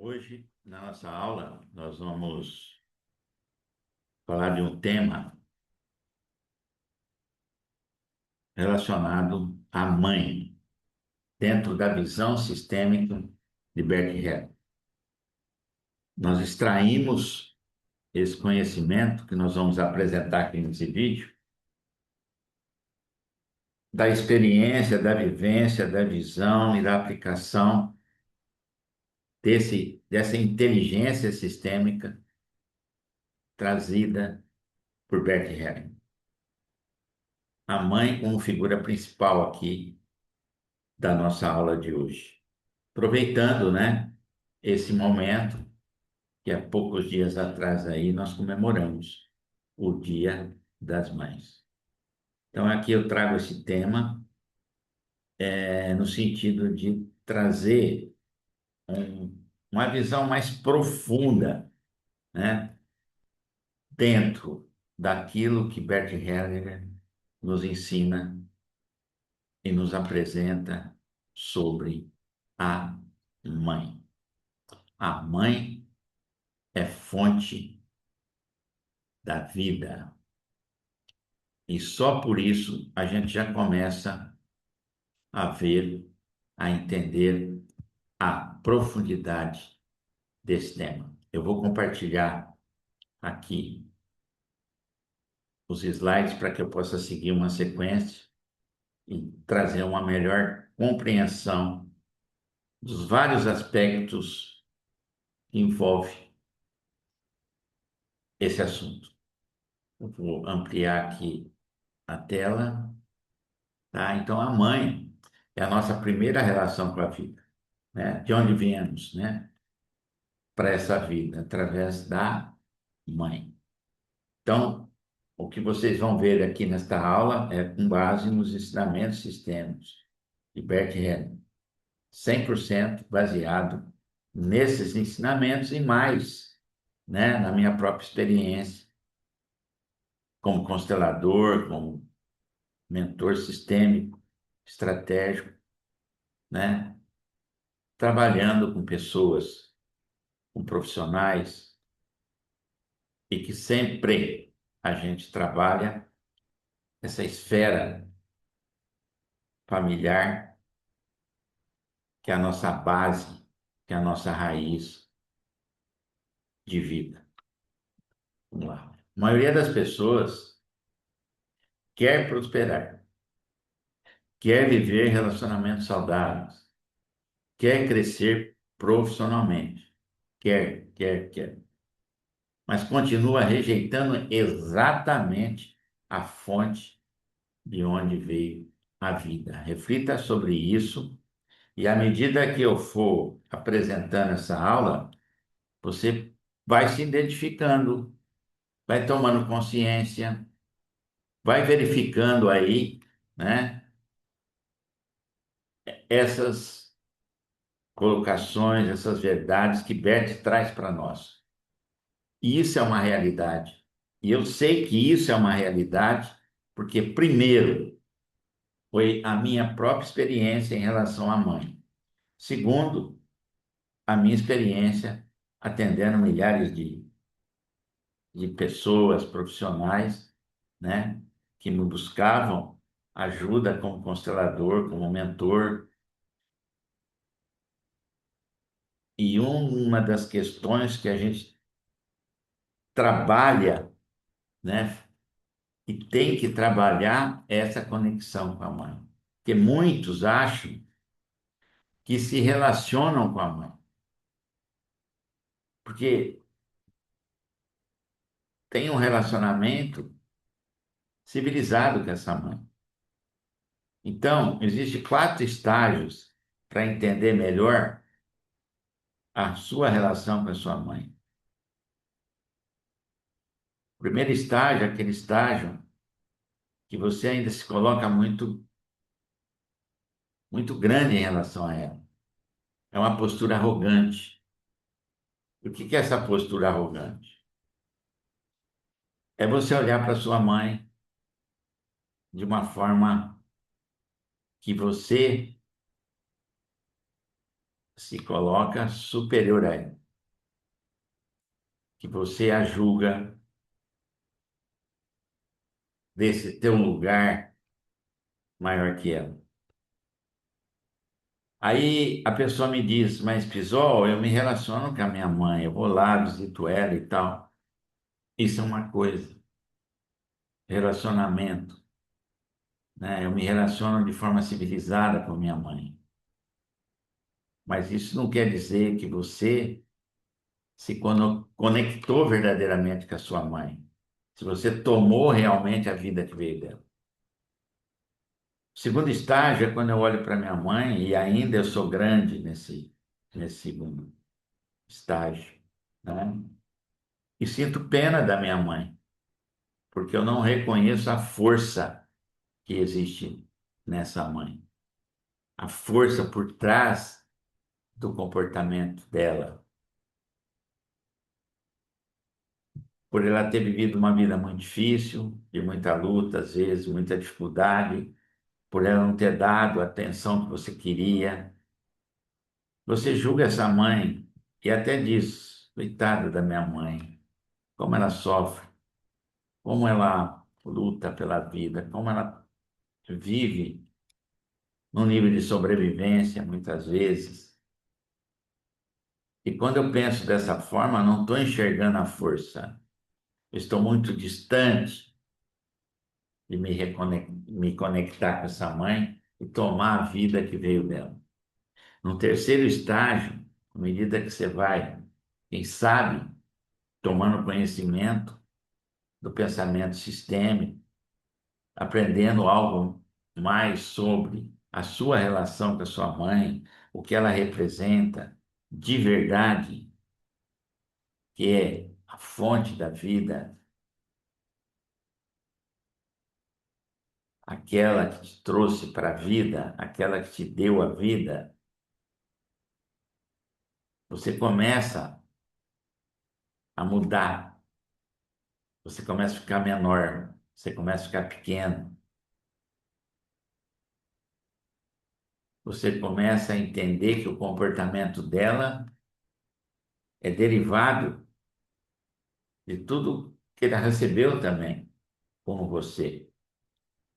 Hoje, na nossa aula, nós vamos falar de um tema relacionado à mãe, dentro da visão sistêmica de Bert Hellinger. Nós extraímos esse conhecimento que nós vamos apresentar aqui nesse vídeo da experiência, da vivência, da visão e da aplicação dessa inteligência sistêmica trazida por Bert Hellinger. A mãe como figura principal aqui da nossa aula de hoje. Aproveitando, né, esse momento que há poucos dias atrás aí nós comemoramos o Dia das Mães. Então aqui eu trago esse tema no sentido de trazer uma visão mais profunda, né, dentro daquilo que Bert Hellinger nos ensina e nos apresenta sobre a mãe. A mãe é fonte da vida. E só por isso a gente já começa a ver, a entender a profundidade desse tema. Eu vou compartilhar aqui os slides para que eu possa seguir uma sequência e trazer uma melhor compreensão dos vários aspectos que envolvem esse assunto. Eu vou ampliar aqui a tela, tá? Então, a mãe é a nossa primeira relação com a vida, né? De onde viemos, né? Para essa vida, através da mãe. Então, o que vocês vão ver aqui nesta aula é com base nos ensinamentos sistêmicos de Bert Hellinger, 100% baseado nesses ensinamentos e mais, né? Na minha própria experiência como constelador, como mentor sistêmico, estratégico, né? Trabalhando com pessoas, com profissionais, e que sempre a gente trabalha essa esfera familiar, que é a nossa base, que é a nossa raiz de vida. Vamos lá. A maioria das pessoas quer prosperar, quer viver relacionamentos saudáveis, quer crescer profissionalmente, quer, mas continua rejeitando exatamente a fonte de onde veio a vida. Reflita sobre isso e à medida que eu for apresentando essa aula, você vai se identificando, vai tomando consciência, vai verificando aí, né, essas colocações, essas verdades que Bert traz para nós. E isso é uma realidade. E eu sei que isso é uma realidade porque, primeiro, foi a minha própria experiência em relação à mãe. Segundo, a minha experiência atendendo milhares de pessoas profissionais, né, que me buscavam ajuda como constelador, como mentor. E uma das questões que a gente trabalha, né, e tem que trabalhar é essa conexão com a mãe. Porque muitos acham que se relacionam com a mãe, porque tem um relacionamento civilizado com essa mãe. Então, existem 4 estágios para entender melhor a sua relação com a sua mãe. O primeiro estágio é aquele estágio que você ainda se coloca muito grande em relação a ela. É uma postura arrogante. O que é essa postura arrogante? É você olhar para sua mãe de uma forma que você se coloca superior a ela, que você a julga desse teu lugar maior que ela. Aí a pessoa me diz, mas Pisol, eu me relaciono com a minha mãe, eu vou lá, visito ela e tal. Isso é uma coisa, relacionamento, né? Eu me relaciono de forma civilizada com minha mãe. Mas isso não quer dizer que você se conectou verdadeiramente com a sua mãe. Se você tomou realmente a vida que veio dela. O segundo estágio é quando eu olho para minha mãe e ainda eu sou grande nesse segundo estágio, né? E sinto pena da minha mãe, porque eu não reconheço a força que existe nessa mãe. A força por trás do comportamento dela, por ela ter vivido uma vida muito difícil, de muita luta, às vezes, muita dificuldade, por ela não ter dado a atenção que você queria. Você julga essa mãe e até diz, coitada da minha mãe, como ela sofre, como ela luta pela vida, como ela vive num nível de sobrevivência, muitas vezes. E quando eu penso dessa forma, não estou enxergando a força. Eu estou muito distante de me conectar com essa mãe e tomar a vida que veio dela. No terceiro estágio, à medida que você vai, quem sabe, tomando conhecimento do pensamento sistêmico, aprendendo algo mais sobre a sua relação com a sua mãe, o que ela representa de verdade, que é a fonte da vida, aquela que te trouxe para a vida, aquela que te deu a vida, você começa a mudar, você começa a ficar menor, você começa a ficar pequeno, você começa a entender que o comportamento dela é derivado de tudo que ela recebeu também, como você,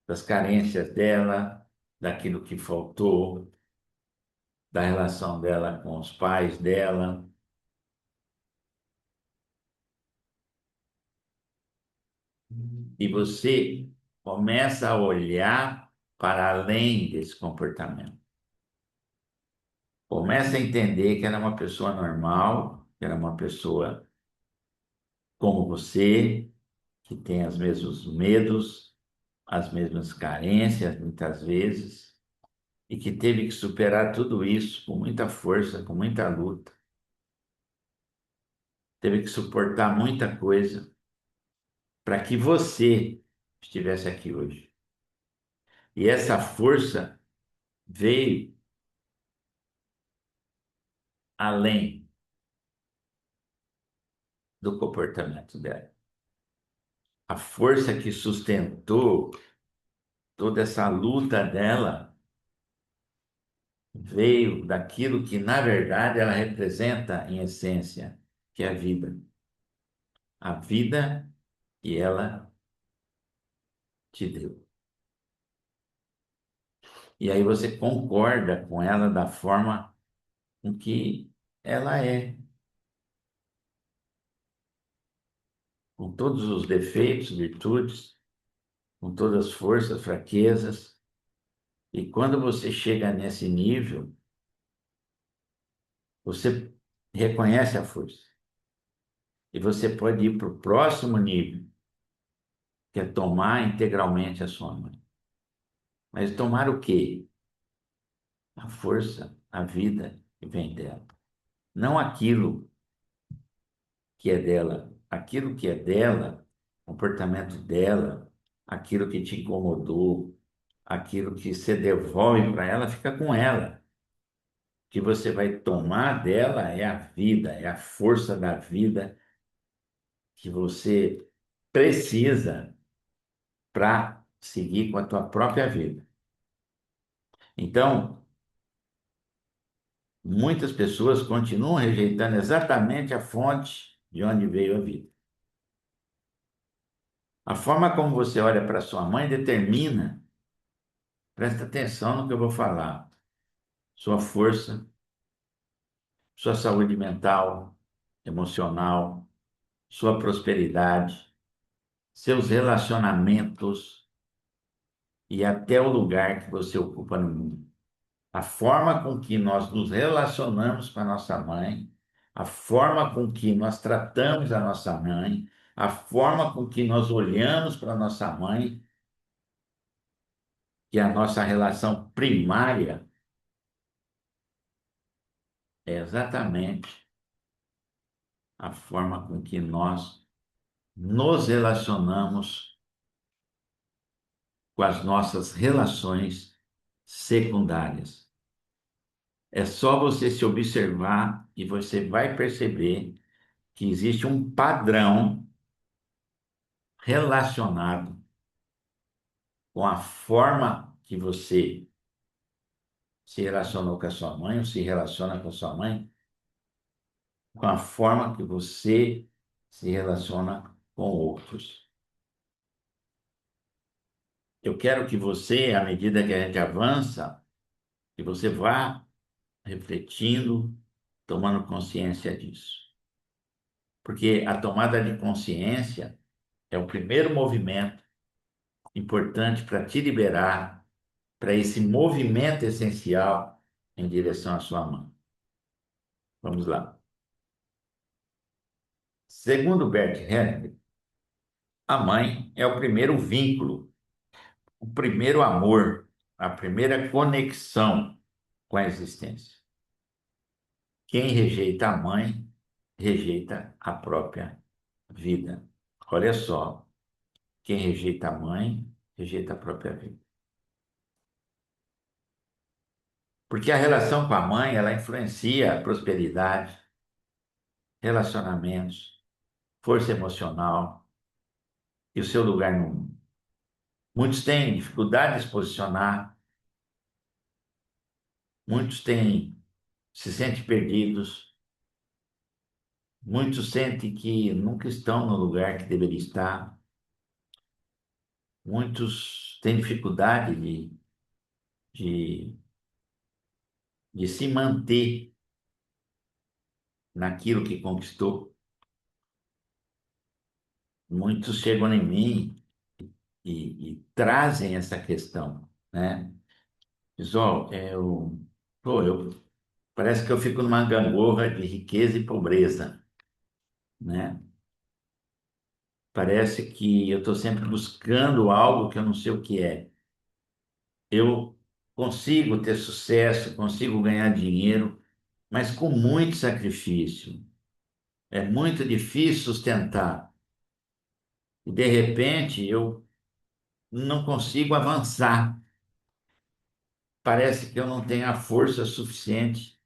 das carências dela, daquilo que faltou, da relação dela com os pais dela. E você começa a olhar para além desse comportamento. Começa a entender que ela é uma pessoa normal, que ela é uma pessoa como você, que tem os mesmos medos, as mesmas carências, muitas vezes, e que teve que superar tudo isso com muita força, com muita luta. Teve que suportar muita coisa para que você estivesse aqui hoje. E essa força veio além do comportamento dela. A força que sustentou toda essa luta dela veio daquilo que, na verdade, ela representa em essência, que é a vida. A vida que ela te deu. E aí você concorda com ela da forma com que ela é, com todos os defeitos, virtudes, com todas as forças, fraquezas. E quando você chega nesse nível, você reconhece a força. E você pode ir para o próximo nível, que é tomar integralmente a sua mãe. Mas tomar o quê? A força, a vida que vem dela. Não aquilo que é dela. Aquilo que é dela, o comportamento dela, aquilo que te incomodou, aquilo que você devolve para ela, fica com ela. O que você vai tomar dela é a vida, é a força da vida que você precisa para seguir com a tua própria vida. Então, muitas pessoas continuam rejeitando exatamente a fonte de onde veio a vida. A forma como você olha para sua mãe determina, presta atenção no que eu vou falar, sua força, sua saúde mental, emocional, sua prosperidade, seus relacionamentos e até o lugar que você ocupa no mundo. A forma com que nós nos relacionamos com a nossa mãe, a forma com que nós tratamos a nossa mãe, a forma com que nós olhamos para a nossa mãe, que é a nossa relação primária, é exatamente a forma com que nós nos relacionamos com as nossas relações secundárias. É só você se observar e você vai perceber que existe um padrão relacionado com a forma que você se relacionou com a sua mãe, ou se relaciona com a sua mãe, com a forma que você se relaciona com outros. Eu quero que você, à medida que a gente avança, que você vá refletindo, tomando consciência disso. Porque a tomada de consciência é o primeiro movimento importante para te liberar para esse movimento essencial em direção à sua mãe. Vamos lá. Segundo Bert Hellinger, a mãe é o primeiro vínculo, o primeiro amor, a primeira conexão com a existência. Quem rejeita a mãe, rejeita a própria vida. Olha só, quem rejeita a mãe, rejeita a própria vida. Porque a relação com a mãe, ela influencia a prosperidade, relacionamentos, força emocional e o seu lugar no mundo. Muitos têm dificuldade de se posicionar, muitos têm, se sentem perdidos, muitos sentem que nunca estão no lugar que deveria estar, muitos têm dificuldade de, de se manter naquilo que conquistou. Muitos chegam em mim e trazem essa questão, né? Diz, ó, parece que eu fico numa gangorra de riqueza e pobreza, né? Parece que eu estou sempre buscando algo que eu não sei o que é. Eu consigo ter sucesso, consigo ganhar dinheiro, mas com muito sacrifício. É muito difícil sustentar. E de repente eu não consigo avançar. Parece que eu não tenho a força suficiente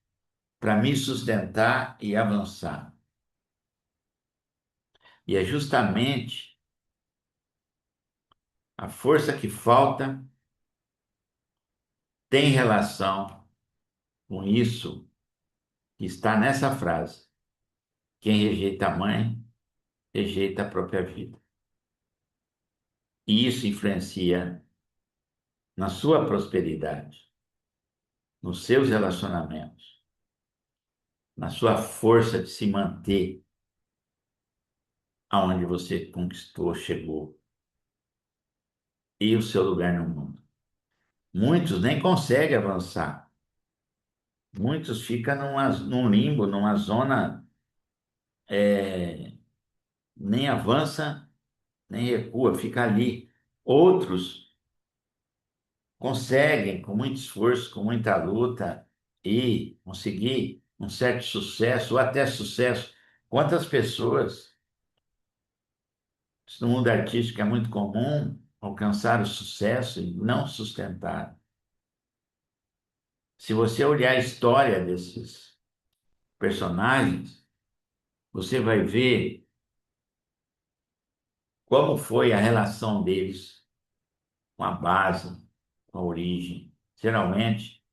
para me sustentar e avançar. E é justamente a força que falta tem relação com isso que está nessa frase. Quem rejeita a mãe, rejeita a própria vida. E isso influencia na sua prosperidade, nos seus relacionamentos, na sua força de se manter aonde você conquistou, chegou, e o seu lugar no mundo. Muitos nem conseguem avançar. Muitos ficam num limbo, numa zona, nem avança, nem recua, fica ali. Outros conseguem, com muito esforço, com muita luta, e conseguir um certo sucesso, ou até sucesso. Quantas pessoas, isso no mundo artístico é muito comum, alcançar o sucesso e não sustentar. Se você olhar a história desses personagens, você vai ver como foi a relação deles com a base, com a origem. Geralmente,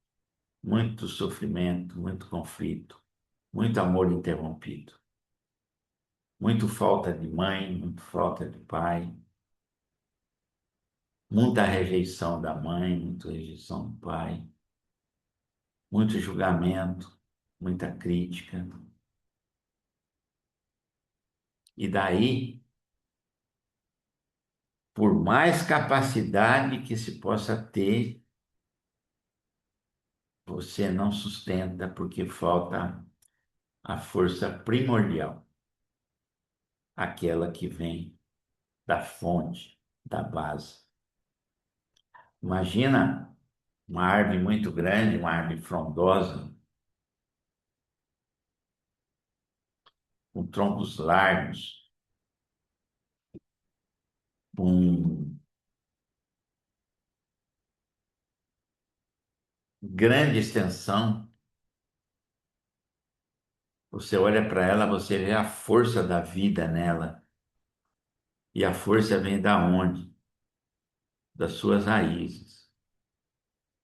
muito sofrimento, muito conflito, muito amor interrompido, muito falta de mãe, muito falta de pai, muita rejeição da mãe, muita rejeição do pai, muito julgamento, muita crítica. E daí, por mais capacidade que se possa ter, você não sustenta porque falta a força primordial, aquela que vem da fonte, da base. Imagina uma árvore muito grande, uma árvore frondosa, com troncos largos, com grande extensão. Você olha para ela, você vê a força da vida nela. E a força vem da onde? Das suas raízes.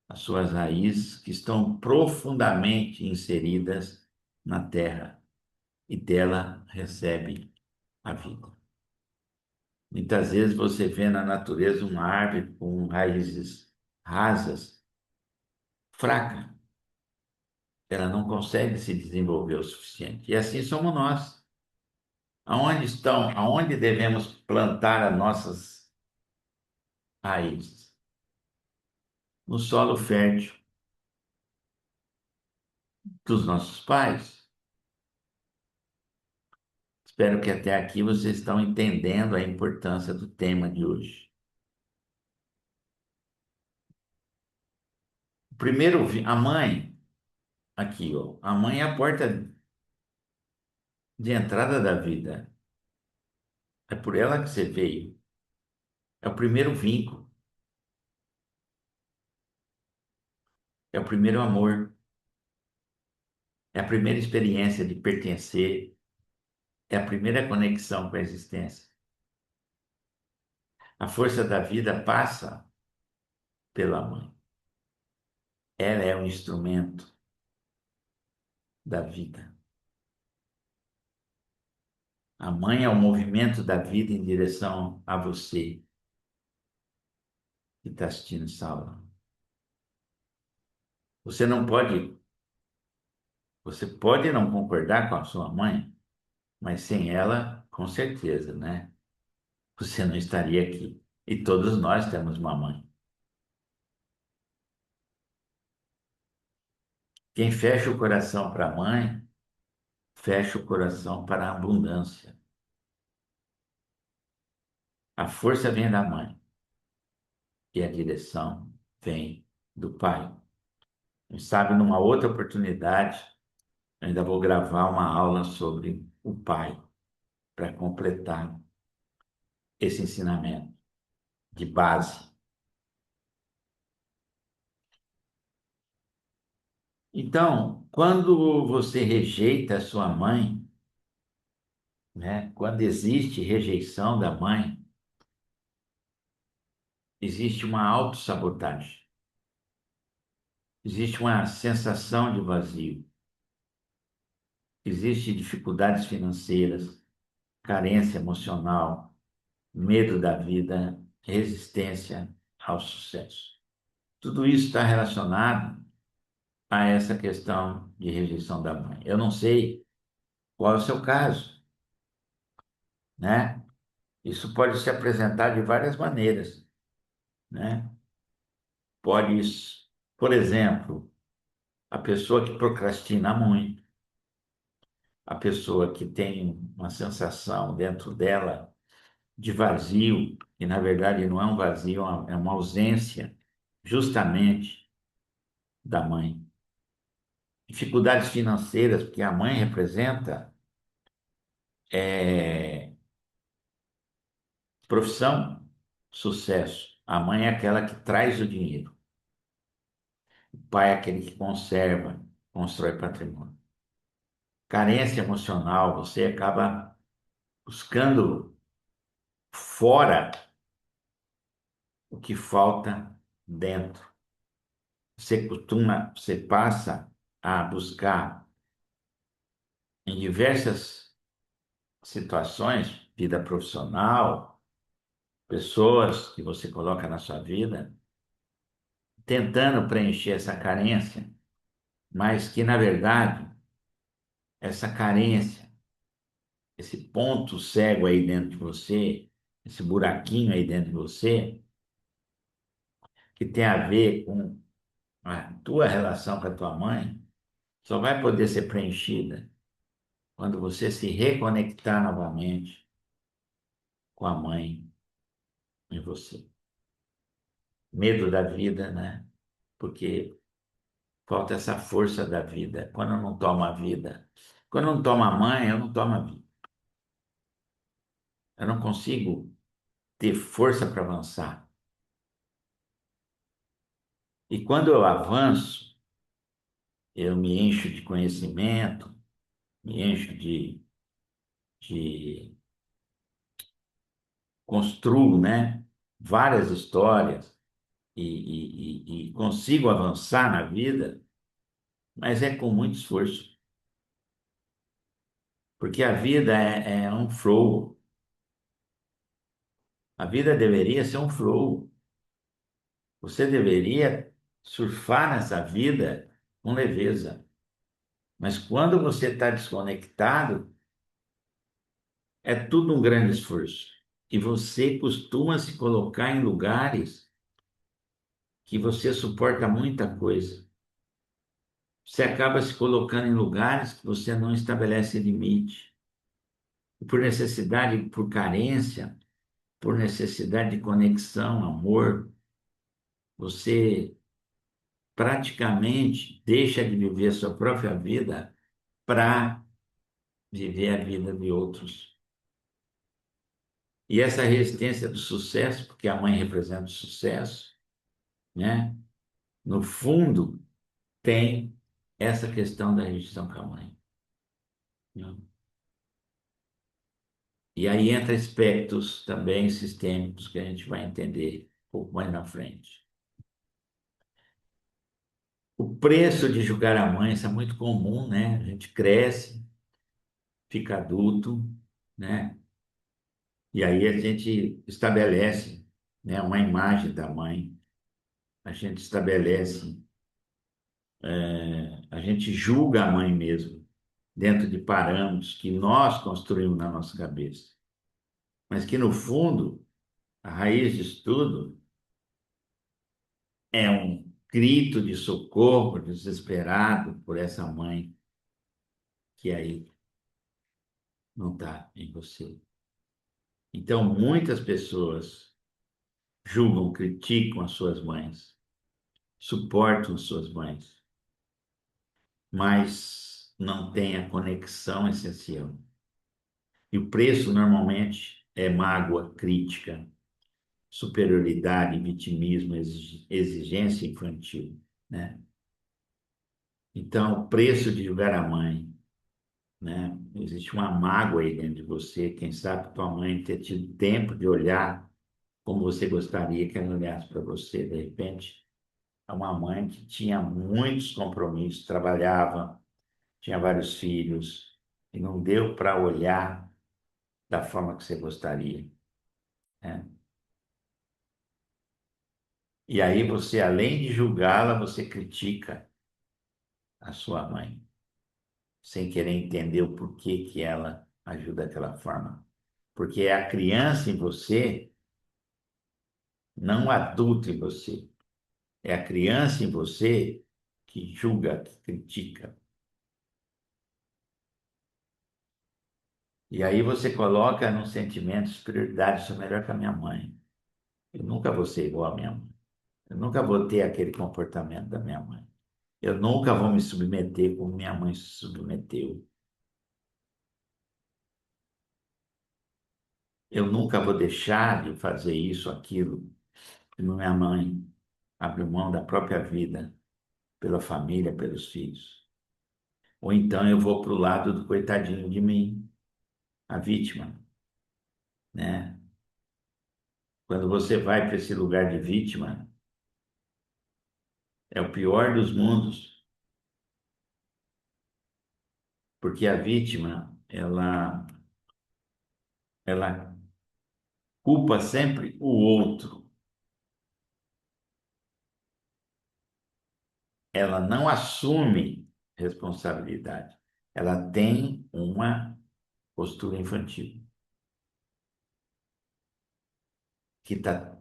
As suas raízes que estão profundamente inseridas na terra. E dela recebe a vida. Muitas vezes você vê na natureza uma árvore com raízes rasas, fraca. Ela não consegue se desenvolver o suficiente. E assim somos nós. Aonde devemos plantar as nossas raízes? No solo fértil dos nossos pais. Espero que até aqui vocês estão entendendo a importância do tema de hoje. Primeiro, a mãe, aqui, ó, a mãe é a porta de entrada da vida. É por ela que você veio. É o primeiro vínculo, é o primeiro amor, é a primeira experiência de pertencer, é a primeira conexão com a existência. A força da vida passa pela mãe. Ela é um instrumento da vida. A mãe é o movimento da vida em direção a você que está assistindo essa aula. Você não pode, você pode não concordar com a sua mãe, mas sem ela, com certeza, né? Você não estaria aqui. E todos nós temos uma mãe. Quem fecha o coração para a mãe, fecha o coração para a abundância. A força vem da mãe e a direção vem do pai. Quem sabe numa outra oportunidade, eu ainda vou gravar uma aula sobre o pai para completar esse ensinamento de base. Então, quando você rejeita a sua mãe, né, quando existe rejeição da mãe, existe uma autossabotagem, existe uma sensação de vazio, existe dificuldades financeiras, carência emocional, medo da vida, resistência ao sucesso. Tudo isso está relacionado a essa questão de rejeição da mãe. Eu não sei qual é o seu caso, né? Isso pode se apresentar de várias maneiras, né? Pode, por exemplo, a pessoa que procrastina muito, a pessoa que tem uma sensação dentro dela de vazio, e na verdade não é um vazio, é uma ausência justamente da mãe. Dificuldades financeiras, porque a mãe representa profissão, sucesso. A mãe é aquela que traz o dinheiro. O pai é aquele que conserva, constrói patrimônio. Carência emocional, você acaba buscando fora o que falta dentro. você passa a buscar em diversas situações, vida profissional, pessoas que você coloca na sua vida, tentando preencher essa carência, mas que, na verdade, essa carência, esse ponto cego aí dentro de você, esse buraquinho aí dentro de você, que tem a ver com a tua relação com a tua mãe, só vai poder ser preenchida quando você se reconectar novamente com a mãe em você. Medo da vida, né? Porque falta essa força da vida. Quando eu não tomo a vida, quando eu não tomo a mãe, eu não tomo a vida. Eu não consigo ter força para avançar. E quando eu avanço, eu me encho de conhecimento, me encho de construo, né, várias histórias e consigo avançar na vida, mas é com muito esforço, porque a vida é um flow. A vida deveria ser um flow. Você deveria surfar nessa vida com leveza. Mas quando você está desconectado, é tudo um grande esforço. E você costuma se colocar em lugares que você suporta muita coisa. Você acaba se colocando em lugares que você não estabelece limite. Por necessidade, por carência, por necessidade de conexão, amor, você praticamente deixa de viver a sua própria vida para viver a vida de outros. E essa resistência do sucesso, porque a mãe representa o sucesso, né? No fundo, tem essa questão da rejeição com a mãe, né? E aí entra aspectos também sistêmicos que a gente vai entender um pouco mais na frente. O preço de julgar a mãe, isso é muito comum, né? A gente cresce, fica adulto, né? E aí a gente estabelece, né, uma imagem da mãe, a gente estabelece, a gente julga a mãe mesmo, dentro de parâmetros que nós construímos na nossa cabeça, mas que no fundo, a raiz disso tudo é um grito de socorro desesperado por essa mãe que aí não está em você. Então, muitas pessoas julgam, criticam as suas mães, suportam as suas mães, mas não têm a conexão essencial. E o preço normalmente é mágoa, crítica, superioridade, vitimismo, exigência infantil, né? Então, o preço de julgar a mãe, né? Existe uma mágoa aí dentro de você, quem sabe tua mãe ter tido tempo de olhar como você gostaria que ela olhasse para você, de repente, é uma mãe que tinha muitos compromissos, trabalhava, tinha vários filhos, e não deu para olhar da forma que você gostaria, né? E aí você, além de julgá-la, você critica a sua mãe, sem querer entender o porquê que ela ajuda daquela forma. Porque é a criança em você, não o adulto em você. É a criança em você que julga, que critica. E aí você coloca num sentimento de superioridade, sou melhor que a minha mãe. Eu nunca vou ser igual à minha mãe. Eu nunca vou ter aquele comportamento da minha mãe. Eu nunca vou me submeter como minha mãe se submeteu. Eu nunca vou deixar de fazer isso, aquilo, que minha mãe abriu mão da própria vida pela família, pelos filhos. Ou então eu vou para o lado do coitadinho de mim, a vítima, né? Quando você vai para esse lugar de vítima, É o pior dos mundos, porque a vítima, ela culpa sempre o outro. Ela não assume responsabilidade. Ela tem uma postura infantil, que está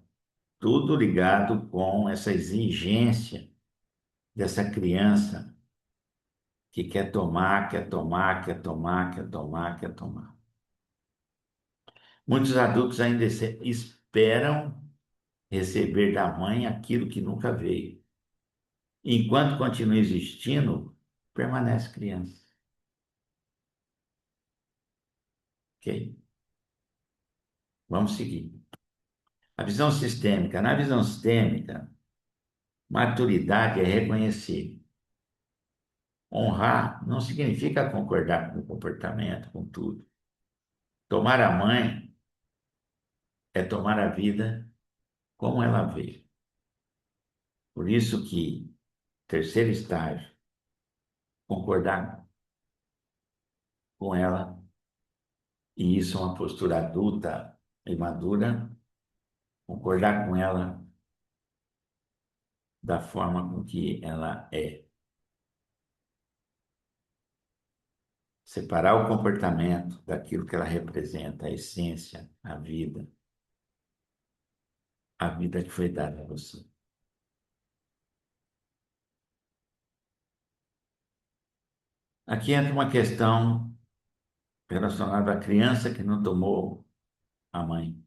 tudo ligado com essa exigência dessa criança que quer tomar, quer tomar, quer tomar, quer tomar, quer tomar. Muitos adultos ainda esperam receber da mãe aquilo que nunca veio. Enquanto continua existindo, permanece criança. Ok? Vamos seguir. A visão sistêmica. Na visão sistêmica, maturidade é reconhecer. Honrar não significa concordar com o comportamento, com tudo. Tomar a mãe é tomar a vida como ela veio. Por isso que, terceiro estágio, concordar com ela, e isso é uma postura adulta e madura, concordar com ela da forma com que ela é. Separar o comportamento daquilo que ela representa, a essência, a vida que foi dada a você. Aqui entra uma questão relacionada à criança que não tomou a mãe.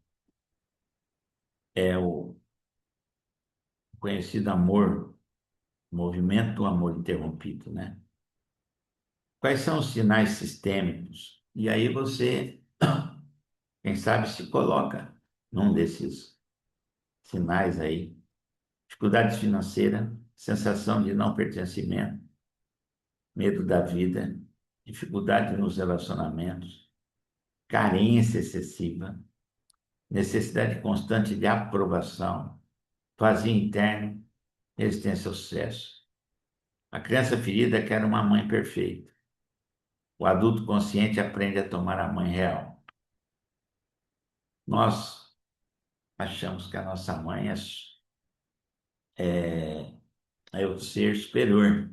É o conhecido amor, movimento do amor interrompido, né? Quais são os sinais sistêmicos? E aí você, quem sabe, se coloca num desses sinais aí. Dificuldade financeira, sensação de não pertencimento, medo da vida, dificuldade nos relacionamentos, carência excessiva, necessidade constante de aprovação, vazio interno, resistência ao sucesso. A criança ferida quer uma mãe perfeita. O adulto consciente aprende a tomar a mãe real. Nós achamos que a nossa mãe é o ser superior.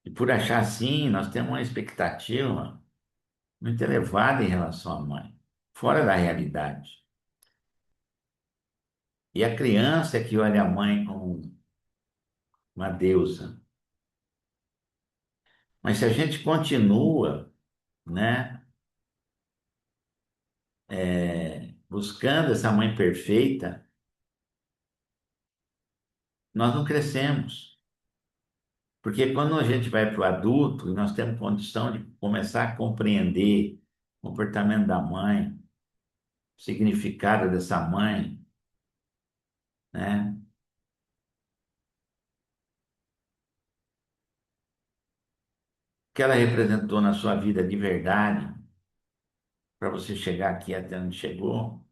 E por achar assim, nós temos uma expectativa muito elevada em relação à mãe, fora da realidade. E a criança é que olha a mãe como uma deusa. Mas se a gente continua, né, buscando essa mãe perfeita, nós não crescemos. Porque quando a gente vai para o adulto e nós temos condição de começar a compreender o comportamento da mãe, o significado dessa mãe, né? O que ela representou na sua vida de verdade, para você chegar aqui até onde chegou,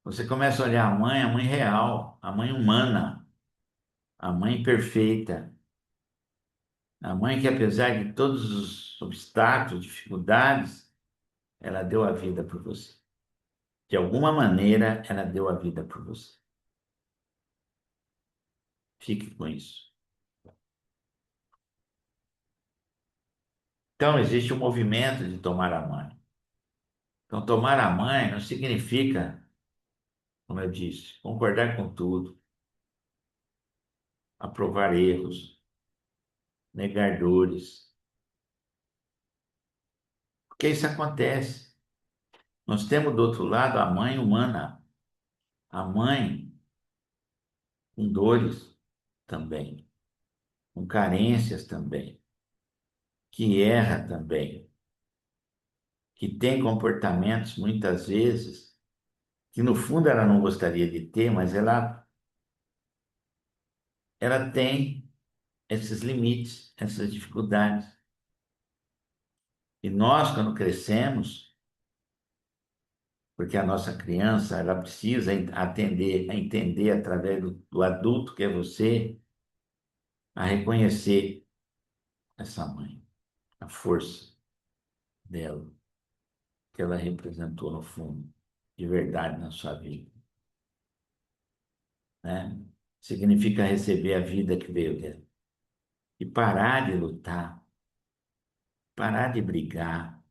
você começa a olhar a mãe real, a mãe humana, a mãe perfeita, a mãe que apesar de todos os obstáculos, dificuldades, ela deu a vida por você. De alguma maneira, ela deu a vida por você. Fique com isso. Então, existe um movimento de tomar a mãe. Então, tomar a mãe não significa, como eu disse, concordar com tudo, aprovar erros, negar dores, porque isso acontece. Nós temos do outro lado a mãe humana, a mãe com dores também, com carências também, que erra também, que tem comportamentos muitas vezes que no fundo ela não gostaria de ter, mas ela tem esses limites, essas dificuldades. E nós, quando crescemos, Porque a nossa criança, ela precisa entender através do adulto que é você, a reconhecer essa mãe, a força dela, que ela representou no fundo, de verdade na sua vida, né? Significa receber a vida que veio dela e parar de lutar, parar de brigar,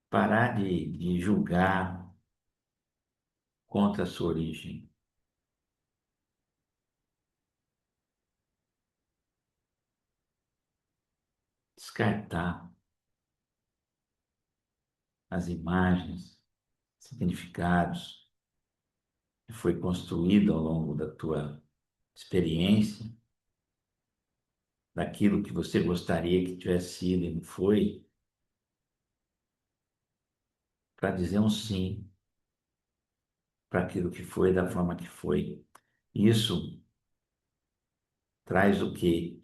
parar de julgar contra a sua origem, descartar as imagens, significados que foi construído ao longo da tua experiência, daquilo que você gostaria que tivesse sido e não foi, para dizer um sim para aquilo que foi da forma que foi. Isso traz o quê?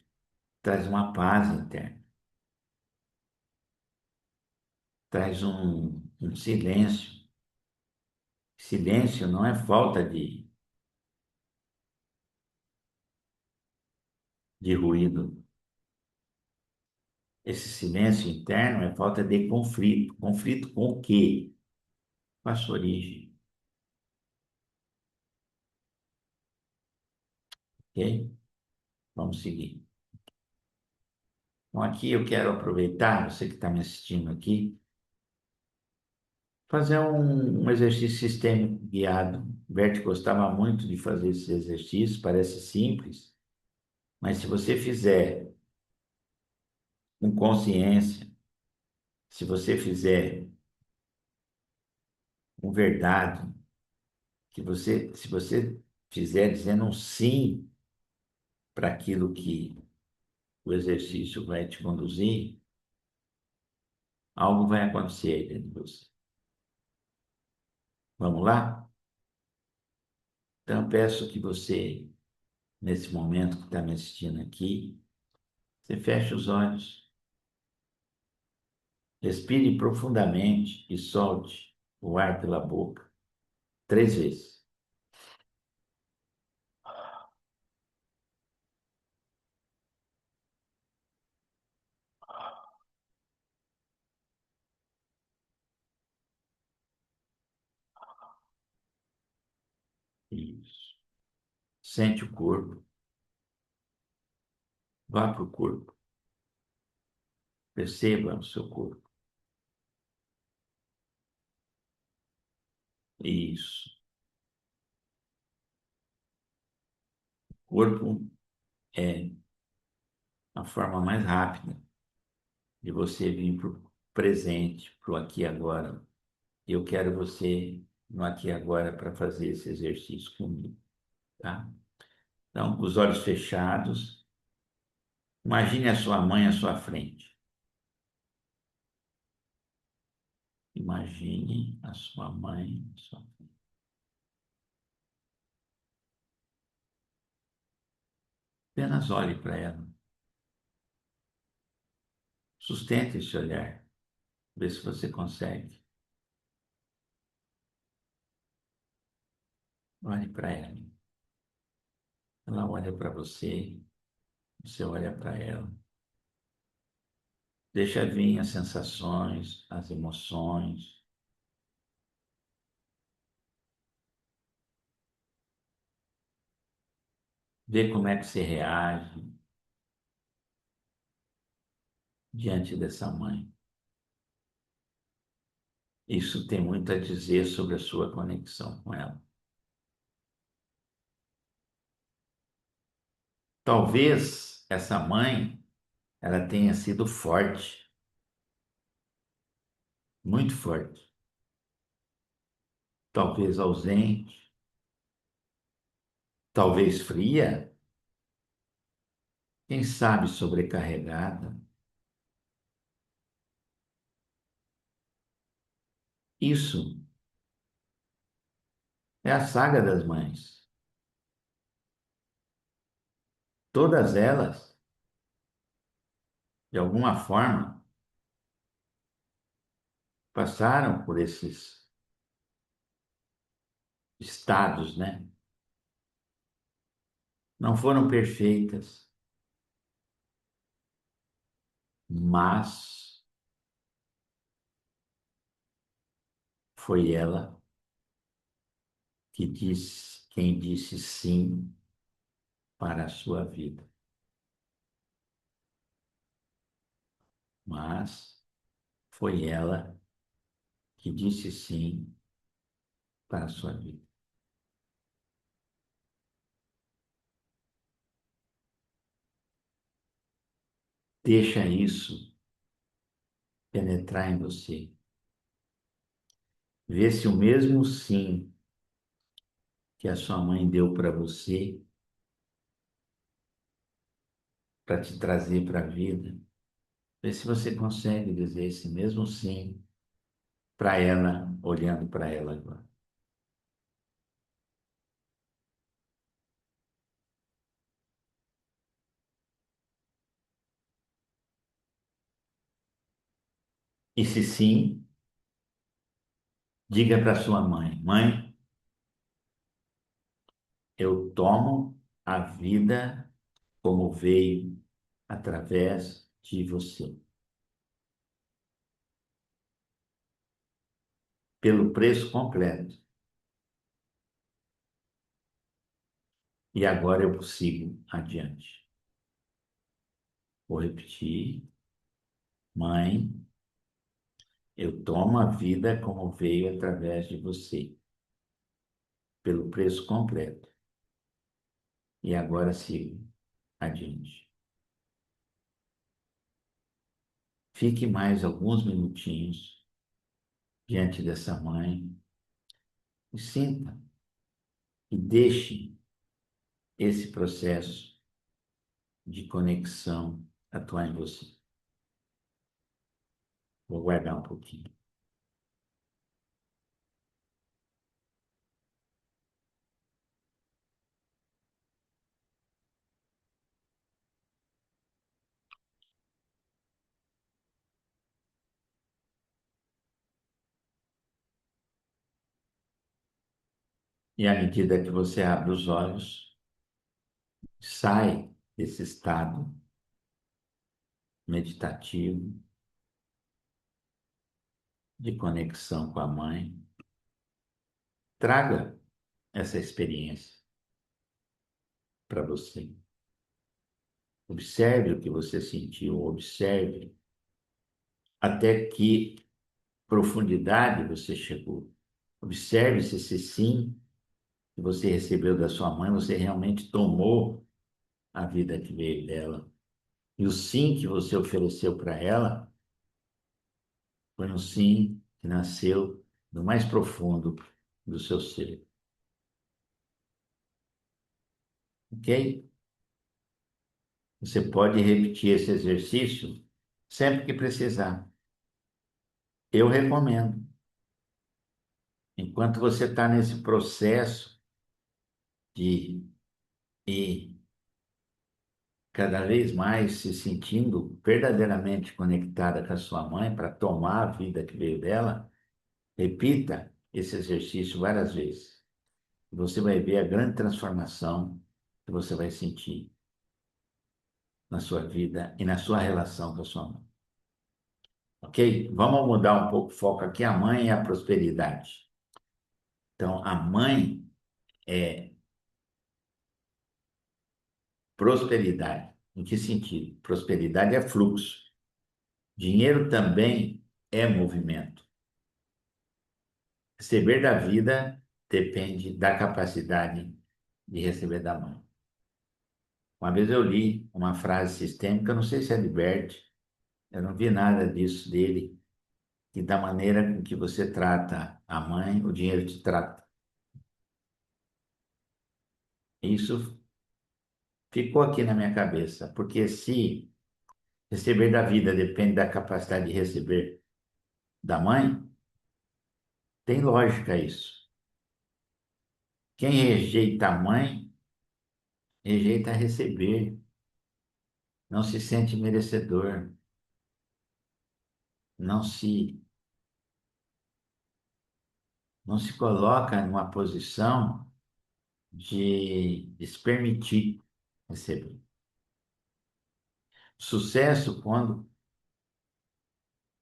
Traz uma paz interna, traz um silêncio. Silêncio não é falta de ruído. Esse silêncio interno é falta de conflito. Conflito com o quê? Com a sua origem, ok? Vamos seguir. Então, aqui eu quero aproveitar, você que está me assistindo aqui, fazer um exercício sistêmico guiado. Bert gostava muito de fazer esse exercício, parece simples, mas se você fizer com consciência, se você fizer com verdade, se você fizer dizendo um sim para aquilo que o exercício vai te conduzir, algo vai acontecer aí dentro de você. Vamos lá? Então, eu peço que você, nesse momento que está me assistindo aqui, você feche os olhos, respire profundamente e solte o ar pela boca 3 vezes. Isso. Sente o corpo, vá para o corpo, perceba o seu corpo. Isso. O corpo é a forma mais rápida de você vir para o presente, para o aqui e agora. Eu quero você no aqui e agora para fazer esse exercício comigo, tá? Então, com os olhos fechados, imagine a sua mãe à sua frente. Imagine a sua mãe à sua frente. Apenas olhe para ela. Sustente esse olhar. Vê se você consegue. Olhe para ela. Ela olha para você. Você olha para ela. Deixa vir as sensações, as emoções. Vê como é que você reage diante dessa mãe. Isso tem muito a dizer sobre a sua conexão com ela. Talvez essa mãe, ela tenha sido forte, muito forte. Talvez ausente, talvez fria, quem sabe sobrecarregada. Isso é a saga das mães. Todas elas, de alguma forma, passaram por esses estados, né? Não foram perfeitas, mas foi ela quem disse sim para a sua vida. Mas foi ela que disse sim para a sua vida. Deixa isso penetrar em você. Vê se o mesmo sim que a sua mãe deu para você, para te trazer para a vida, vê se você consegue dizer esse mesmo sim para ela, olhando para ela agora. E se sim, diga para sua mãe: Mãe, eu tomo a vida como veio através de você, pelo preço completo. E agora eu sigo adiante. Vou repetir. Mãe, eu tomo a vida como veio através de você, pelo preço completo. E agora sigo adiante. Fique mais alguns minutinhos diante dessa mãe e sinta e deixe esse processo de conexão atuar em você. Vou guardar um pouquinho. E à medida que você abre os olhos, sai desse estado meditativo de conexão com a mãe, traga essa experiência para você. Observe o que você sentiu, observe até que profundidade você chegou. Observe se esse sim que você recebeu da sua mãe, você realmente tomou a vida que veio dela. E o sim que você ofereceu para ela foi um sim que nasceu do mais profundo do seu ser. Ok? Você pode repetir esse exercício sempre que precisar. Eu recomendo. Enquanto você está nesse processo de ir cada vez mais se sentindo verdadeiramente conectada com a sua mãe para tomar a vida que veio dela, repita esse exercício várias vezes. Você vai ver a grande transformação que você vai sentir na sua vida e na sua relação com a sua mãe. Ok? Vamos mudar um pouco o foco aqui. A mãe é a prosperidade. Então, a mãe é prosperidade. Em que sentido? Prosperidade é fluxo. Dinheiro também é movimento. Receber da vida depende da capacidade de receber da mãe. Uma vez eu li uma frase sistêmica, não sei se é de Bert, eu não vi nada disso dele, que da maneira com que você trata a mãe, o dinheiro te trata. Isso ficou aqui na minha cabeça, porque se receber da vida depende da capacidade de receber da mãe, tem lógica isso. Quem rejeita a mãe, rejeita receber, não se sente merecedor, não se não se coloca numa posição de se permitir receber. Sucesso, quando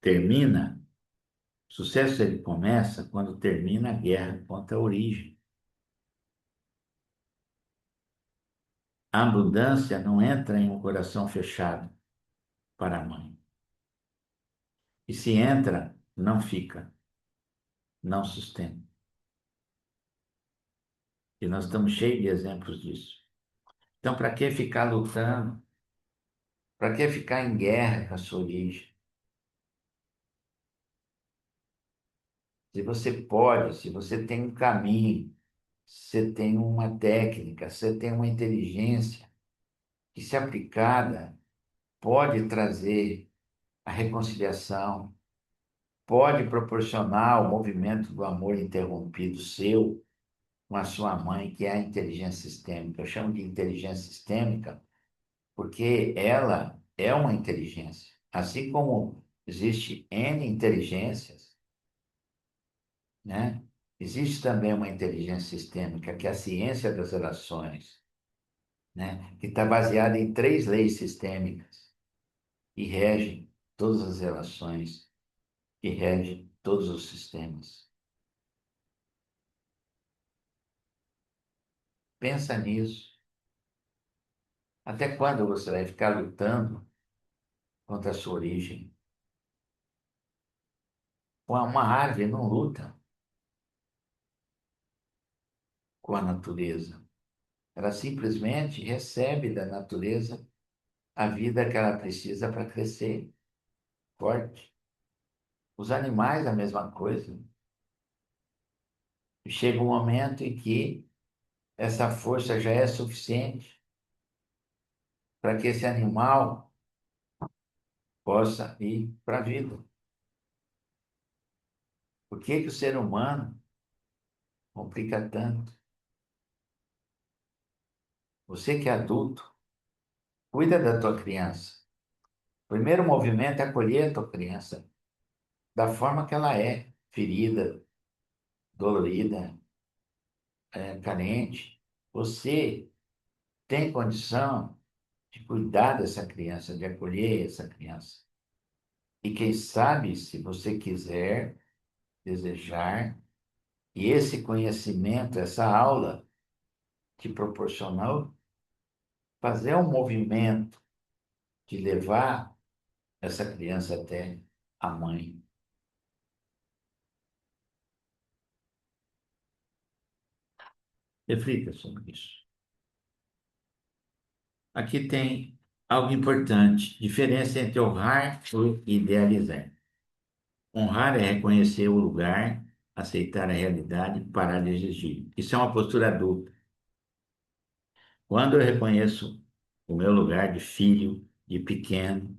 termina, sucesso ele começa quando termina a guerra contra a origem. A abundância não entra em um coração fechado para a mãe. E se entra, não fica, não sustenta. E nós estamos cheios de exemplos disso. Então, para que ficar lutando? Para que ficar em guerra com a sua origem? Se você pode, se você tem um caminho, você tem uma técnica, você tem uma inteligência que, se aplicada, pode trazer a reconciliação, pode proporcionar o movimento do amor interrompido seu com a sua mãe, que é a inteligência sistêmica. Eu chamo de inteligência sistêmica porque ela é uma inteligência. Assim como existe N inteligências, né? Existe também uma inteligência sistêmica, que é a ciência das relações, né? Que está baseada em 3 leis sistêmicas e regem todas as relações e regem todos os sistemas. Pensa nisso. Até quando você vai ficar lutando contra a sua origem? Uma árvore não luta com a natureza. Ela simplesmente recebe da natureza a vida que ela precisa para crescer forte. Os animais, a mesma coisa. Chega um momento em que essa força já é suficiente para que esse animal possa ir para a vida. Por que que o ser humano complica tanto? Você que é adulto, cuida da tua criança. O primeiro movimento é acolher a tua criança da forma que ela é, ferida, dolorida, carente. Você tem condição de cuidar dessa criança, de acolher essa criança. E quem sabe, se você quiser, desejar, e esse conhecimento, essa aula te proporcionou, fazer um movimento de levar essa criança até a mãe. Reflita sobre isso. Aqui tem algo importante: diferença entre honrar e idealizar. Honrar é reconhecer o lugar, aceitar a realidade, parar de exigir. Isso é uma postura adulta. Quando eu reconheço o meu lugar de filho, de pequeno,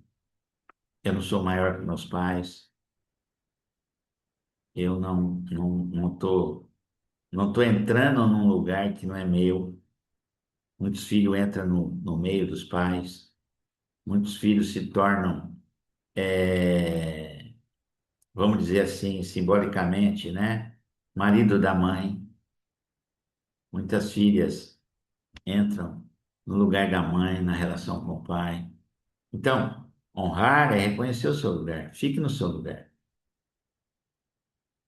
eu não sou maior que meus pais, eu não tô entrando num lugar que não é meu. Muitos filhos entram no meio dos pais, muitos filhos se tornam, vamos dizer assim, simbolicamente, né? Marido da mãe. Muitas filhas entram no lugar da mãe, na relação com o pai. Então, honrar é reconhecer o seu lugar. Fique no seu lugar.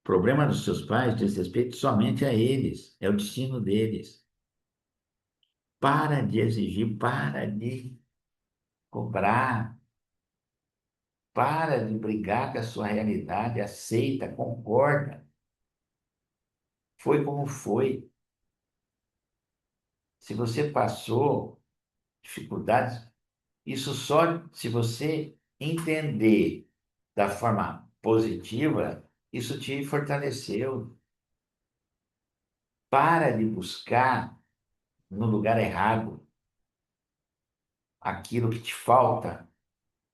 O problema dos seus pais diz respeito somente a eles. É o destino deles. Para de exigir, para de cobrar, para de brigar com a sua realidade. Aceita, concorda. Foi como foi. Se você passou dificuldades, isso só se você entender da forma positiva, isso te fortaleceu. Para de buscar no lugar errado aquilo que te falta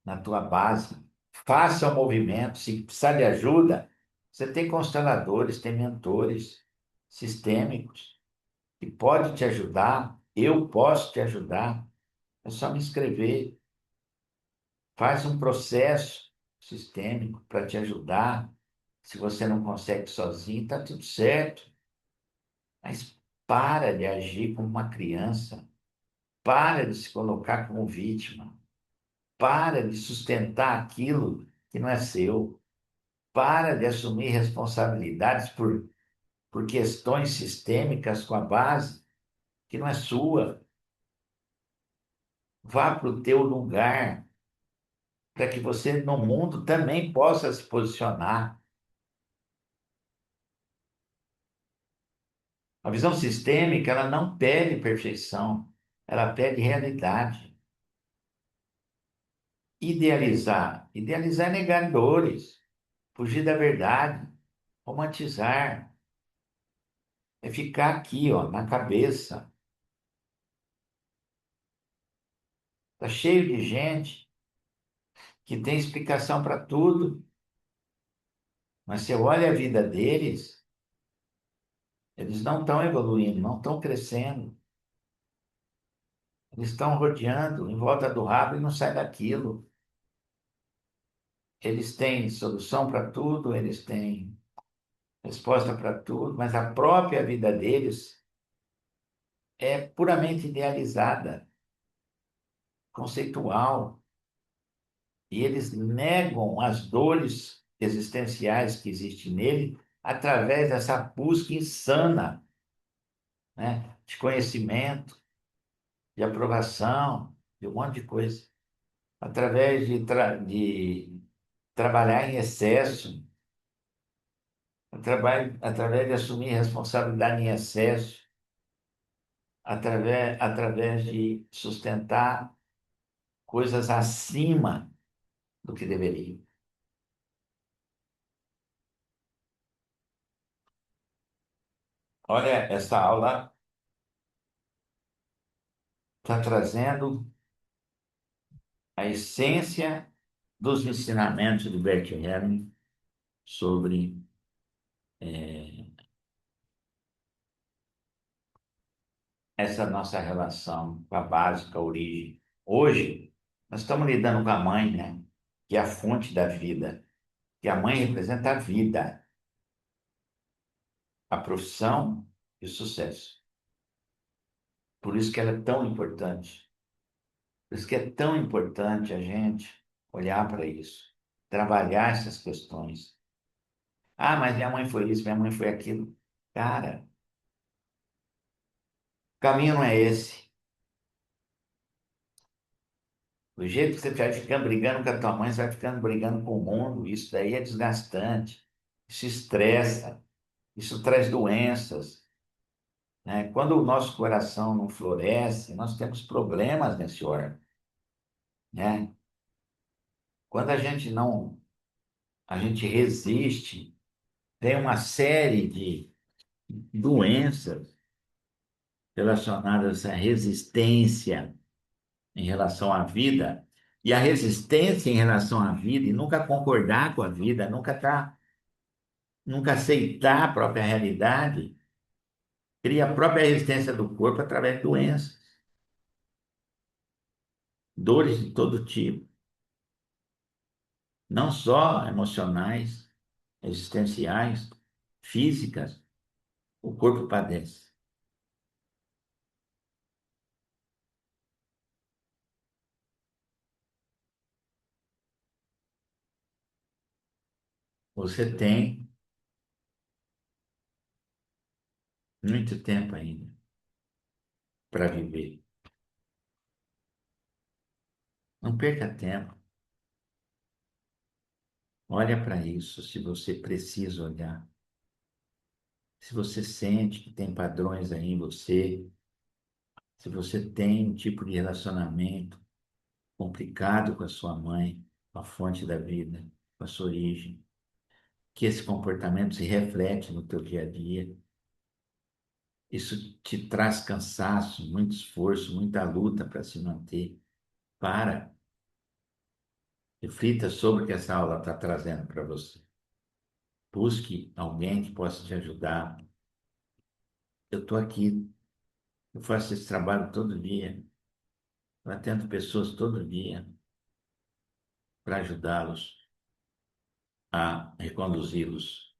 na tua base. Faça o movimento. Se precisar de ajuda, você tem consteladores, tem mentores sistêmicos que podem te ajudar. Eu posso te ajudar. É só me inscrever. Faz um processo sistêmico para te ajudar Se você não consegue sozinho, está tudo certo. Mas para de agir como uma criança. Para de se colocar como vítima. Para de sustentar aquilo que não é seu. Para de assumir responsabilidades por questões sistêmicas com a base que não é sua. Vá para o teu lugar, para que você no mundo também possa se posicionar. A visão sistêmica, ela não pede perfeição, ela pede realidade. Idealizar. Idealizar é negar dores, fugir da verdade, romantizar. É ficar aqui, ó, na cabeça. Tá cheio de gente que tem explicação para tudo, mas você olha a vida deles, eles não estão evoluindo, não estão crescendo. Eles estão rodeando em volta do rabo e não sai daquilo. Eles têm solução para tudo, eles têm resposta para tudo, mas a própria vida deles é puramente idealizada, conceitual, e eles negam as dores existenciais que existem nele através dessa busca insana, né, de conhecimento, de aprovação, de um monte de coisa, através de trabalhar em excesso, através de assumir responsabilidade em excesso, através de sustentar coisas acima do que deveriam. Olha, essa aula está trazendo a essência dos ensinamentos de Bert Helling sobre essa nossa relação com a base, com a origem. Hoje, nós estamos lidando com a mãe, né? Que é a fonte da vida, que a mãe representa a vida, a profissão e o sucesso. Por isso que ela é tão importante. Por isso que é tão importante a gente olhar para isso, trabalhar essas questões. Ah, mas minha mãe foi isso, minha mãe foi aquilo. Cara, o caminho não é esse. Do jeito que você vai ficando brigando com a tua mãe, você vai ficando brigando com o mundo. Isso daí é desgastante. Isso estressa. Isso traz doenças, né? Quando o nosso coração não floresce, nós temos problemas nesse órgão, né? Quando a gente resiste, tem uma série de doenças relacionadas à resistência em relação à vida. E a resistência em relação à vida, e nunca concordar com a vida, nunca aceitar a própria realidade, cria a própria resistência do corpo através de doenças, dores de todo tipo, não só emocionais, existenciais, físicas, o corpo padece. Você tem muito tempo ainda para viver. Não perca tempo. Olha para isso se você precisa olhar. Se você sente que tem padrões aí em você, se você tem um tipo de relacionamento complicado com a sua mãe, com a fonte da vida, com a sua origem, que esse comportamento se reflete no teu dia a dia, isso te traz cansaço, muito esforço, muita luta para se manter. Para, reflita sobre o que essa aula está trazendo para você. Busque alguém que possa te ajudar. Eu estou aqui, eu faço esse trabalho todo dia, eu atendo pessoas todo dia para ajudá-los a reconduzi-los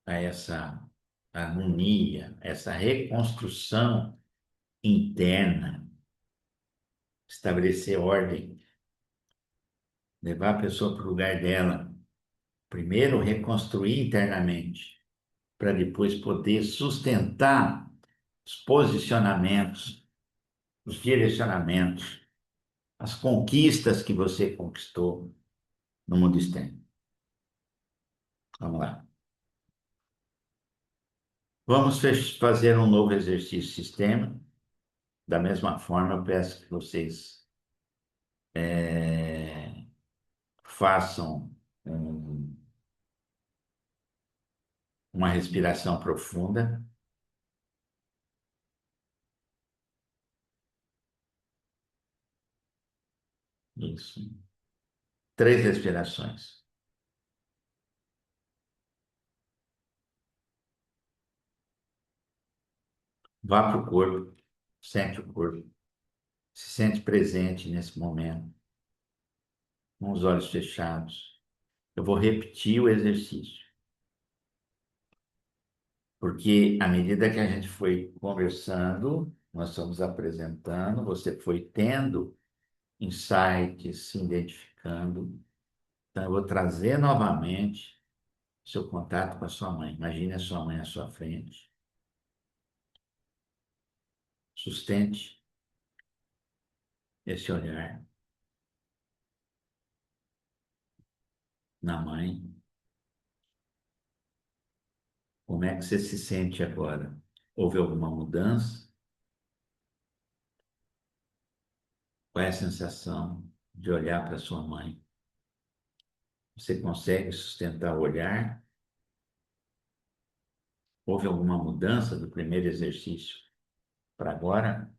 a essa harmonia, essa reconstrução interna, estabelecer ordem, levar a pessoa para o lugar dela. Primeiro, reconstruir internamente, para depois poder sustentar os posicionamentos, os direcionamentos, as conquistas que você conquistou no mundo externo. Vamos lá. Vamos fazer um novo exercício sistema. Da mesma forma, eu peço que vocês façam uma respiração profunda. Isso. 3 respirações. Vá para o corpo, sente o corpo, se sente presente nesse momento, com os olhos fechados. Eu vou repetir o exercício, porque à medida que a gente foi conversando, nós fomos apresentando, você foi tendo insights, se identificando. Então, eu vou trazer novamente seu contato com a sua mãe. Imagine a sua mãe à sua frente. Sustente esse olhar na mãe. Como é que você se sente agora? Houve alguma mudança? Qual é a sensação de olhar para sua mãe? Você consegue sustentar o olhar? Houve alguma mudança do primeiro exercício para agora?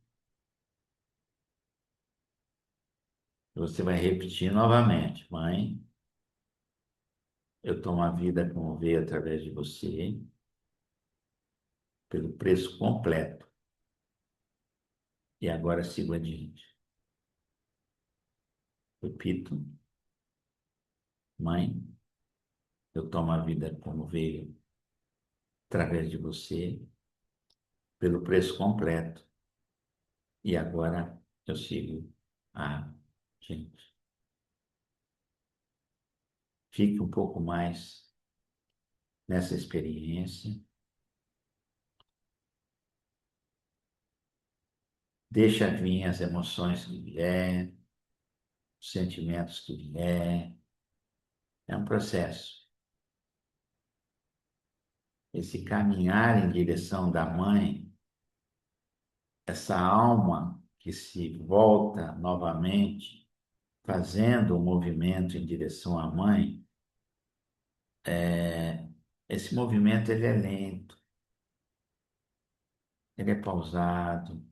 Você vai repetir novamente. Mãe, eu tomo a vida como veio através de você, pelo preço completo. E agora sigo adiante. Repito. Mãe, eu tomo a vida como veio através de você, pelo preço completo. E agora eu sigo adiante. Fique um pouco mais nessa experiência. Deixa vir as emoções que vier, os sentimentos que vier. É um processo. Esse caminhar em direção da mãe, essa alma que se volta novamente, fazendo o movimento em direção à mãe, esse movimento ele é lento, ele é pausado,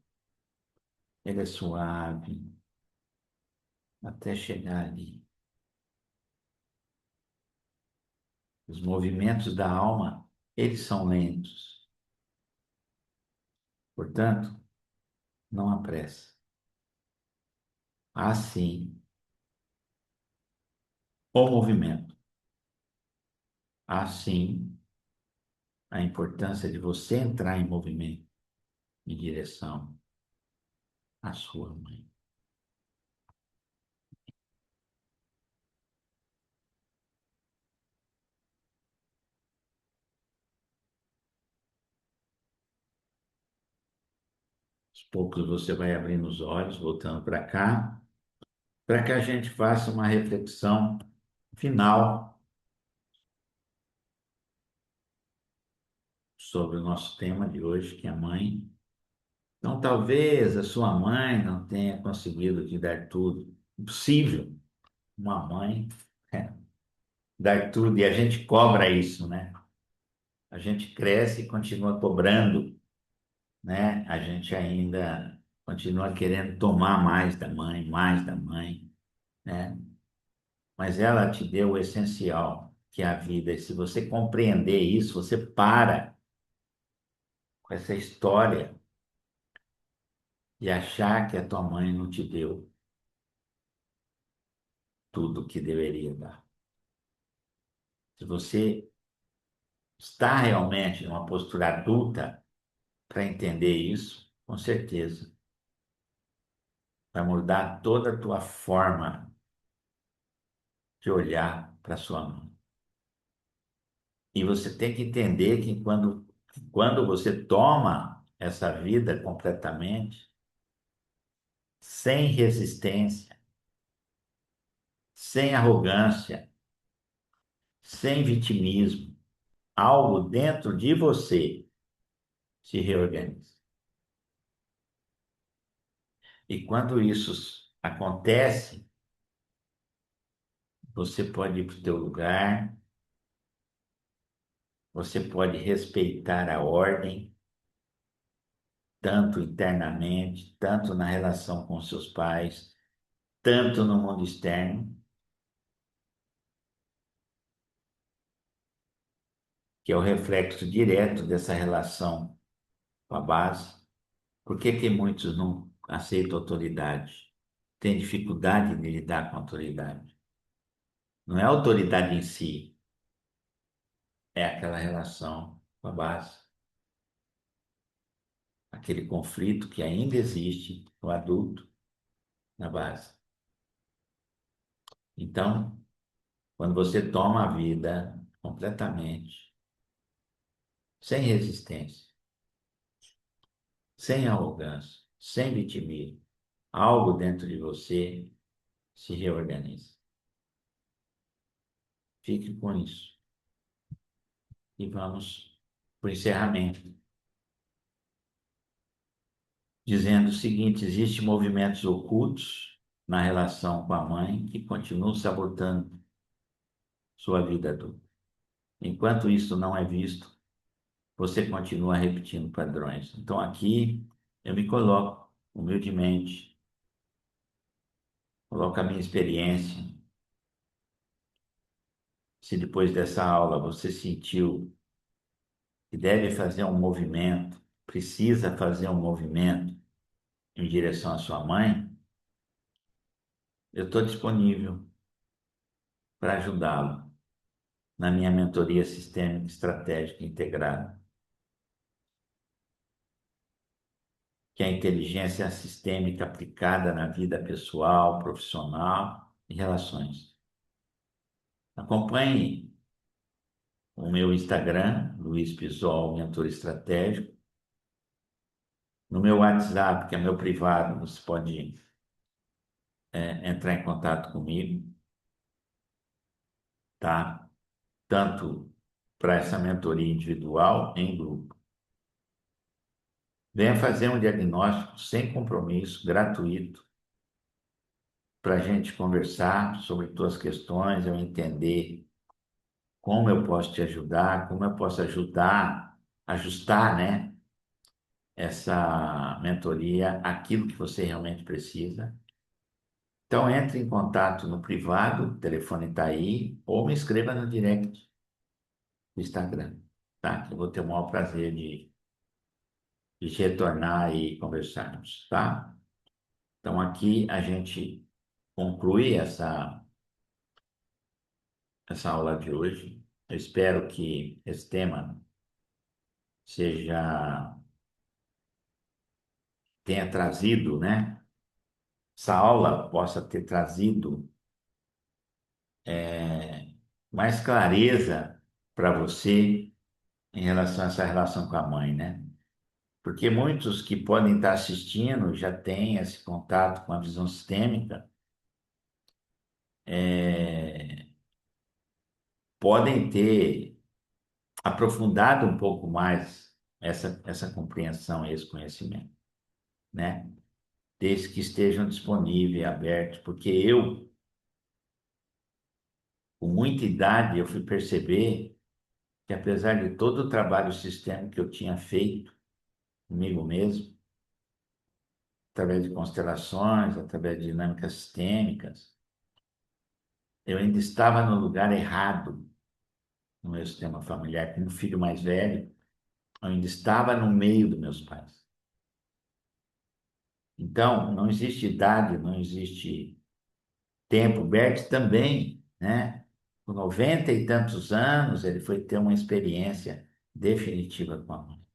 ele é suave, até chegar ali. Os movimentos da alma, eles são lentos. Portanto, não há pressa. Há sim o movimento. Há sim a importância de você entrar em movimento em direção à sua mãe. Aos poucos você vai abrindo os olhos, voltando para cá, para que a gente faça uma reflexão final sobre o nosso tema de hoje, que é a mãe. Então, talvez a sua mãe não tenha conseguido te dar tudo. Impossível uma mãe dar tudo, e a gente cobra isso, né? A gente cresce e continua cobrando, né? A gente ainda continua querendo tomar mais da mãe, né? Mas ela te deu o essencial, que é a vida. E se você compreender isso, você para com essa história de achar que a tua mãe não te deu tudo o que deveria dar. Se você está realmente numa postura adulta para entender isso, com certeza vai mudar toda a tua forma de olhar para sua mãe. E você tem que entender que quando você toma essa vida completamente, sem resistência, sem arrogância, sem vitimismo, algo dentro de você se reorganiza. E quando isso acontece, você pode ir para o teu lugar, você pode respeitar a ordem, tanto internamente, tanto na relação com seus pais, tanto no mundo externo, que é o reflexo direto dessa relação com a base. Por que que muitos não aceitam autoridade? Têm dificuldade de lidar com a autoridade. Não é a autoridade em si, é aquela relação com a base. Aquele conflito que ainda existe no adulto na base. Então, quando você toma a vida completamente, sem resistência, sem arrogância, sem vitimismo, algo dentro de você se reorganiza. Fique com isso. E vamos para o encerramento, dizendo o seguinte: existem movimentos ocultos na relação com a mãe que continuam sabotando sua vida adulta. Enquanto isso não é visto, você continua repetindo padrões. Então aqui eu me coloco humildemente, coloco a minha experiência. Se depois dessa aula você sentiu que deve fazer um movimento, precisa fazer um movimento em direção à sua mãe, eu estou disponível para ajudá-lo na minha mentoria sistêmica estratégica integrada, que é a inteligência sistêmica aplicada na vida pessoal, profissional e relações. Acompanhe o meu Instagram, Luiz Pisol, mentor estratégico. No meu WhatsApp, que é meu privado, você pode entrar em contato comigo, tá? Tanto para essa mentoria individual, em grupo. Venha fazer um diagnóstico sem compromisso, gratuito, para a gente conversar sobre tuas questões, eu entender como eu posso te ajudar, como eu posso ajudar, ajustar, né, essa mentoria, aquilo que você realmente precisa. Então, entre em contato no privado, o telefone está aí, ou me escreva no direct do Instagram, tá? Que eu vou ter o maior prazer de retornar e conversarmos, tá? Então, aqui a gente conclui essa aula de hoje. Eu espero que esse tema seja, tenha trazido, né? Essa aula possa ter trazido mais clareza para você em relação a essa relação com a mãe, né? Porque muitos que podem estar assistindo já têm esse contato com a visão sistêmica, podem ter aprofundado um pouco mais essa compreensão, esse conhecimento, né? Desde que estejam disponíveis, abertos, porque eu, com muita idade, eu fui perceber que apesar de todo o trabalho sistêmico que eu tinha feito comigo mesmo, através de constelações, através de dinâmicas sistêmicas, eu ainda estava no lugar errado no meu sistema familiar. Como filho mais velho, eu ainda estava no meio dos meus pais. Então, não existe idade, não existe tempo. Bert também, né? Com 90 e tantos anos, ele foi ter uma experiência definitiva com a mãe.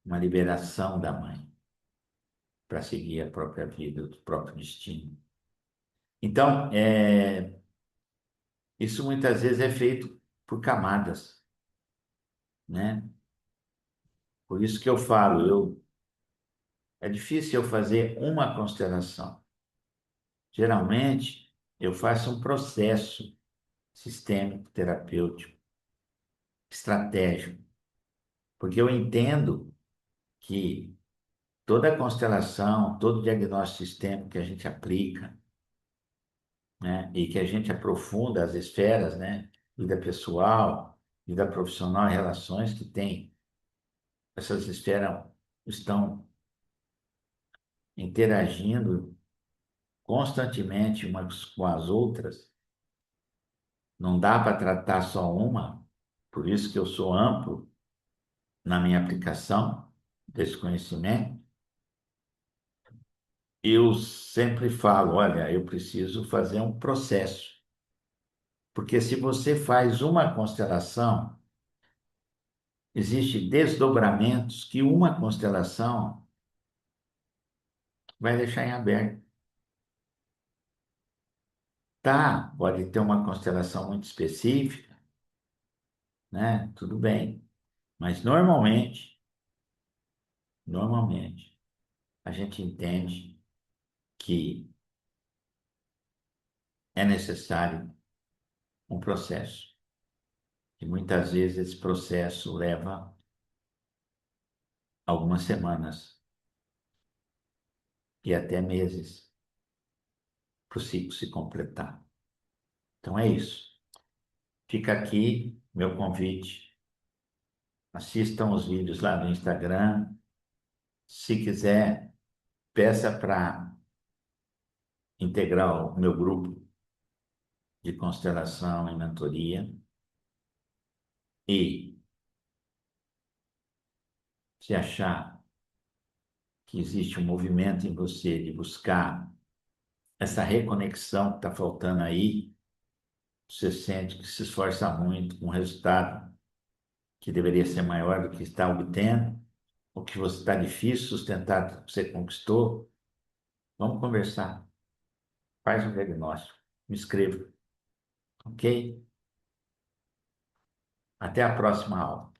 Uma liberação da mãe para seguir a própria vida, o próprio destino. Então, isso muitas vezes é feito por camadas, né? Por isso que eu falo, é difícil eu fazer uma constelação. Geralmente, eu faço um processo sistêmico, terapêutico, estratégico, porque eu entendo que toda constelação, todo diagnóstico sistêmico que a gente aplica, né, e que a gente aprofunda as esferas, né, vida pessoal, vida profissional e relações que tem, essas esferas estão interagindo constantemente umas com as outras. Não dá para tratar só uma, por isso que eu sou amplo na minha aplicação desse conhecimento. Eu sempre falo, olha, eu preciso fazer um processo, porque se você faz uma constelação, existem desdobramentos que uma constelação vai deixar em aberto. Tá, pode ter uma constelação muito específica, né? Tudo bem. Mas normalmente, a gente entende que é necessário um processo. E muitas vezes esse processo leva algumas semanas e até meses para o ciclo se completar. Então é isso. Fica aqui meu convite. Assistam os vídeos lá no Instagram. Se quiser, peça para integrar o meu grupo de constelação e mentoria. E se achar que existe um movimento em você de buscar essa reconexão que está faltando aí, você sente que se esforça muito com um resultado que deveria ser maior do que está obtendo, ou que você está difícil sustentar o que você conquistou, vamos conversar. Faz um diagnóstico, me escreva, ok? Até a próxima aula.